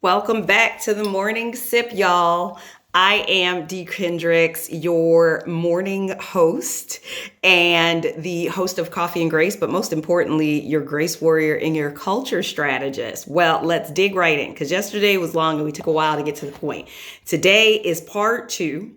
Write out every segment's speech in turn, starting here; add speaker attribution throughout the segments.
Speaker 1: Welcome back to the morning sip, y'all. I am Dee Kendricks, your morning host and the host of Coffee and Grace, but most importantly, your grace warrior and your culture strategist. Well, let's dig right in because yesterday was long and we took a while to get to the point. Today is part 2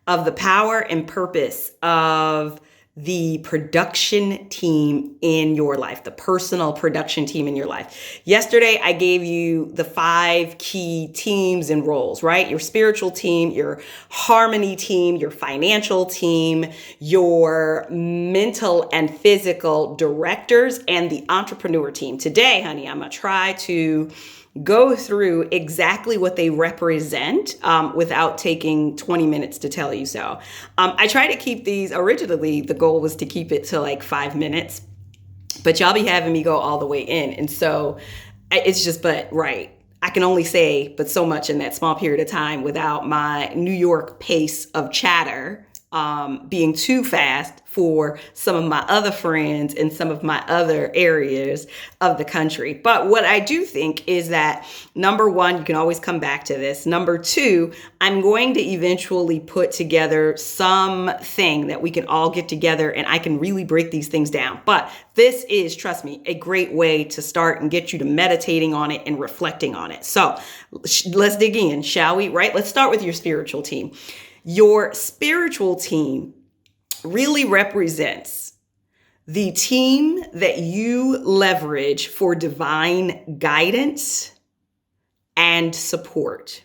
Speaker 1: of the power and purpose of the production team in your life, the personal production team in your life. Yesterday, I gave you the 5 key teams and roles, right? Your spiritual team, your harmony team, your financial team, your mental and physical directors, and the entrepreneur team. Today, honey, I'm going to try to go through exactly what they represent without taking 20 minutes to tell you so. I try to keep these, originally the goal was to keep it to like 5 minutes, but y'all be having me go all the way in. And so it's just, right. I can only say but so much in that small period of time without my New York pace of chatter being too fast for some of my other friends in some of my other areas of the country. But what I do think is that, number one, you can always come back to this. Number two, I'm going to eventually put together something that we can all get together and I can really break these things down. But this is, trust me, a great way to start and get you to meditating on it and reflecting on it. So let's dig in, shall we? Right? Let's start with your spiritual team. Your spiritual team really represents the team that you leverage for divine guidance and support.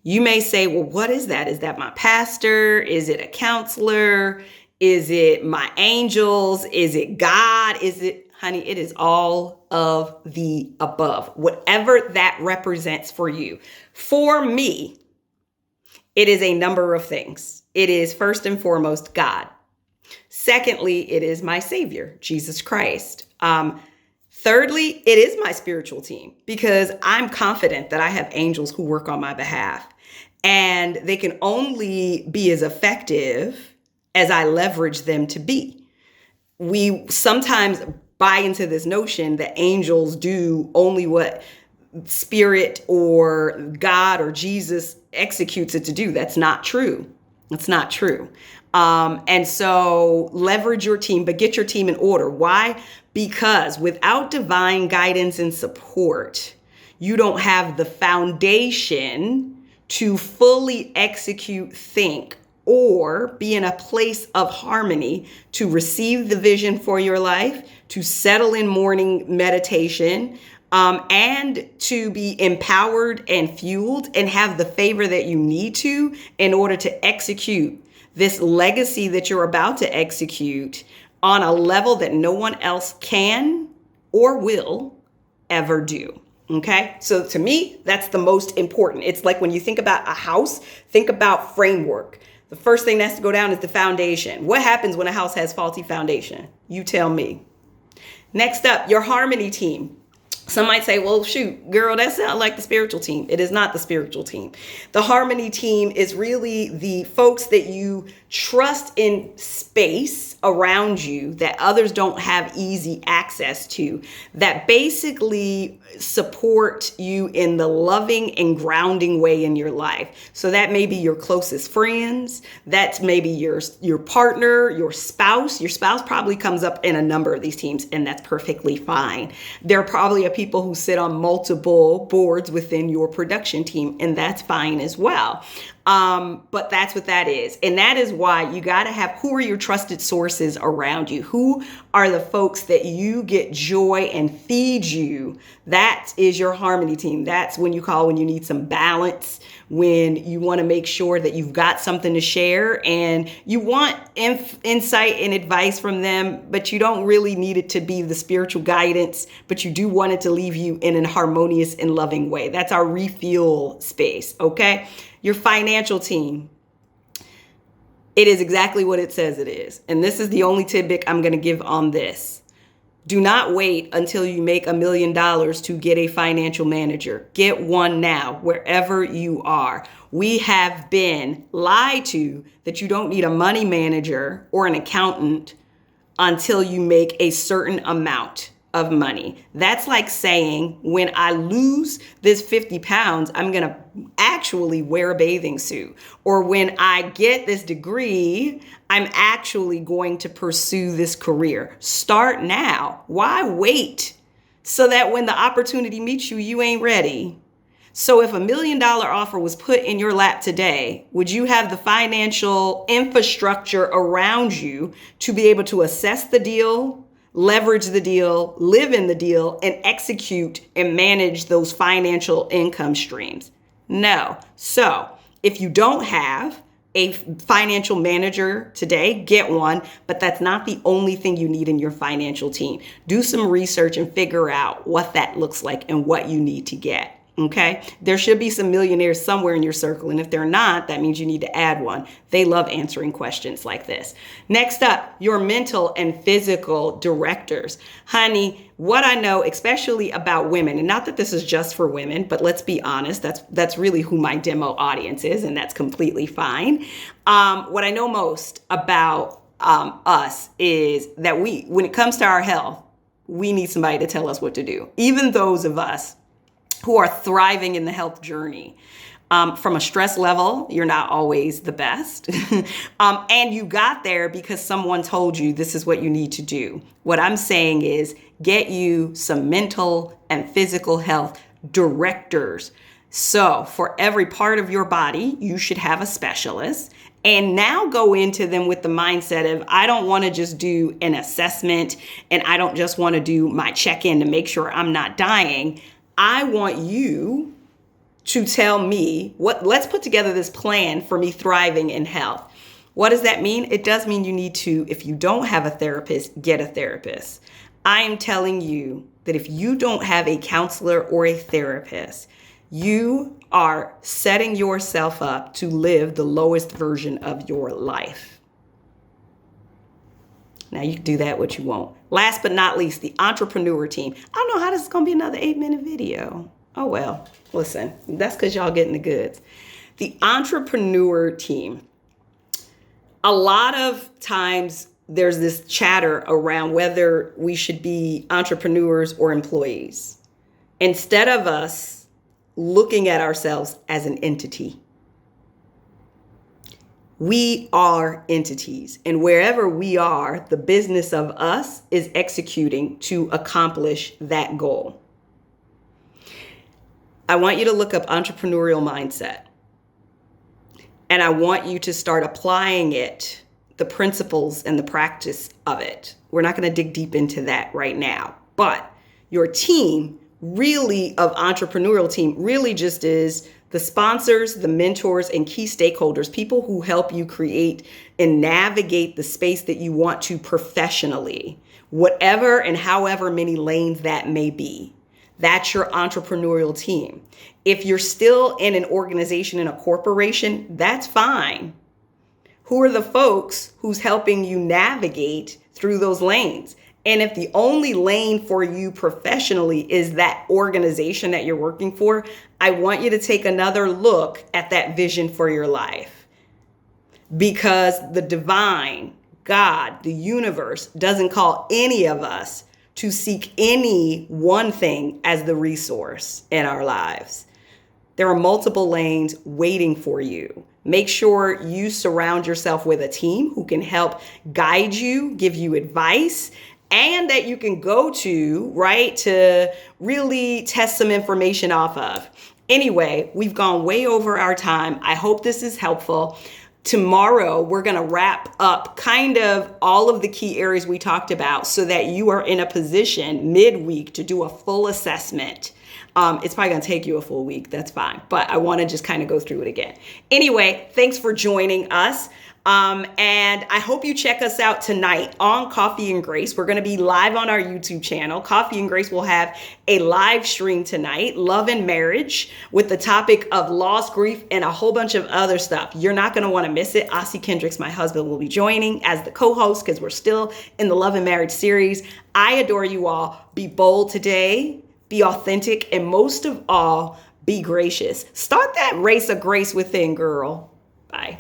Speaker 1: You may say, well, what is that? Is that my pastor? Is it a counselor? Is it my angels? Is it God? Is it, honey, it is all of the above, whatever that represents for you. For me, it is a number of things. It is first and foremost God. Secondly, it is my Savior, Jesus Christ. Thirdly, it is my spiritual team because I'm confident that I have angels who work on my behalf and they can only be as effective as I leverage them to be. We sometimes buy into this notion that angels do only what Spirit or God or Jesus executes it to do. That's not true. It's not true. And so leverage your team, but get your team in order. Why? Because without divine guidance and support, you don't have the foundation to fully execute, think, or be in a place of harmony to receive the vision for your life, to settle in morning meditation, and to be empowered and fueled and have the favor that you need to in order to execute this legacy that you're about to execute on a level that no one else can or will ever do. Okay. So to me, that's the most important. It's like when you think about a house, think about framework. The first thing that has to go down is the foundation. What happens when a house has faulty foundation? You tell me. Next up, your harmony team. Some might say, well, shoot, girl, that sounds like the spiritual team. It is not the spiritual team. The harmony team is really the folks that you trust in space around you that others don't have easy access to, that basically support you in the loving and grounding way in your life. So that may be your closest friends. That's maybe your partner, your spouse. Your spouse probably comes up in a number of these teams, and that's perfectly fine. There are probably people who sit on multiple boards within your production team, and that's fine as well. But that's what that is. And that is why you got to have, who are your trusted sources around you? Who are the folks that you get joy and feed you? That is your harmony team. That's when you call when you need some balance, when you want to make sure that you've got something to share and you want insight and advice from them, but you don't really need it to be the spiritual guidance, but you do want it to leave you in a harmonious and loving way. That's our refuel space. Okay. Your financial team. It is exactly what it says it is. And this is the only tidbit I'm going to give on this. Do not wait until you make $1 million to get a financial manager. Get one now, wherever you are. We have been lied to that you don't need a money manager or an accountant until you make a certain amount. of money. That's like saying when I lose this 50 pounds, I'm going to actually wear a bathing suit. Or when I get this degree, I'm actually going to pursue this career. Start now. Why wait so that when the opportunity meets you, you ain't ready? So if $1 million offer was put in your lap today, would you have the financial infrastructure around you to be able to assess the deal, leverage the deal, live in the deal, and execute and manage those financial income streams? No. So if you don't have a financial manager today, get one, but that's not the only thing you need in your financial team. Do some research and figure out what that looks like and what you need to get. Okay, there should be some millionaires somewhere in your circle. And if they're not, that means you need to add one. They love answering questions like this. Next up, your mental and physical directors. Honey, what I know, especially about women, and not that this is just for women, but let's be honest, that's really who my demo audience is, and that's completely fine. What I know most about us is that when it comes to our health, we need somebody to tell us what to do. Even those of us who are thriving in the health journey. From a stress level, you're not always the best. And you got there because someone told you this is what you need to do. What I'm saying is get you some mental and physical health directors. So for every part of your body, you should have a specialist. And now go into them with the mindset of, I don't want to just do an assessment and I don't just want to do my check-in to make sure I'm not dying. I want you to tell me let's put together this plan for me thriving in health. What does that mean? It does mean you need to, if you don't have a therapist, get a therapist. I am telling you that if you don't have a counselor or a therapist, you are setting yourself up to live the lowest version of your life. Now you can do that what you want. Last but not least, the entrepreneur team. I don't know how this is going to be another 8-minute video. Oh, well, listen, that's because y'all getting the goods. The entrepreneur team. A lot of times there's this chatter around whether we should be entrepreneurs or employees. Instead of us looking at ourselves as an entity. We are entities, and wherever we are, the business of us is executing to accomplish that goal. I want you to look up entrepreneurial mindset, and I want you to start applying it, the principles and the practice of it. We're not going to dig deep into that right now, but your team really of entrepreneurial team really just is the sponsors, the mentors, and key stakeholders, people who help you create and navigate the space that you want to professionally, whatever and however many lanes that may be. That's your entrepreneurial team. If you're still in an organization, in a corporation, that's fine. Who are the folks who's helping you navigate through those lanes? And if the only lane for you professionally is that organization that you're working for, I want you to take another look at that vision for your life. Because the divine, God, the universe, doesn't call any of us to seek any one thing as the resource in our lives. There are multiple lanes waiting for you. Make sure you surround yourself with a team who can help guide you, give you advice, and that you can go to, right, to really test some information off of. Anyway, we've gone way over our time. I hope this is helpful. Tomorrow, we're going to wrap up kind of all of the key areas we talked about so that you are in a position midweek to do a full assessment. It's probably going to take you a full week. That's fine. But I want to just kind of go through it again. Anyway, thanks for joining us. And I hope you check us out tonight on Coffee and Grace. We're going to be live on our YouTube channel. Coffee and Grace will have a live stream tonight, Love and Marriage, with the topic of loss, grief, and a whole bunch of other stuff. You're not going to want to miss it. Ossie Kendricks, my husband, will be joining as the co-host because we're still in the Love and Marriage series. I adore you all. Be bold today, be authentic, and most of all, be gracious. Start that race of grace within, girl. Bye.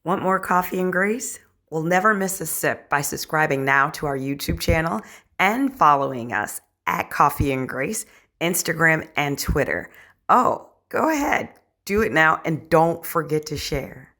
Speaker 1: Want more Coffee and Grace? Well, never miss a sip by subscribing now to our YouTube channel and following us at Coffee and Grace, Instagram and Twitter. Oh, go ahead, do it now, and don't forget to share.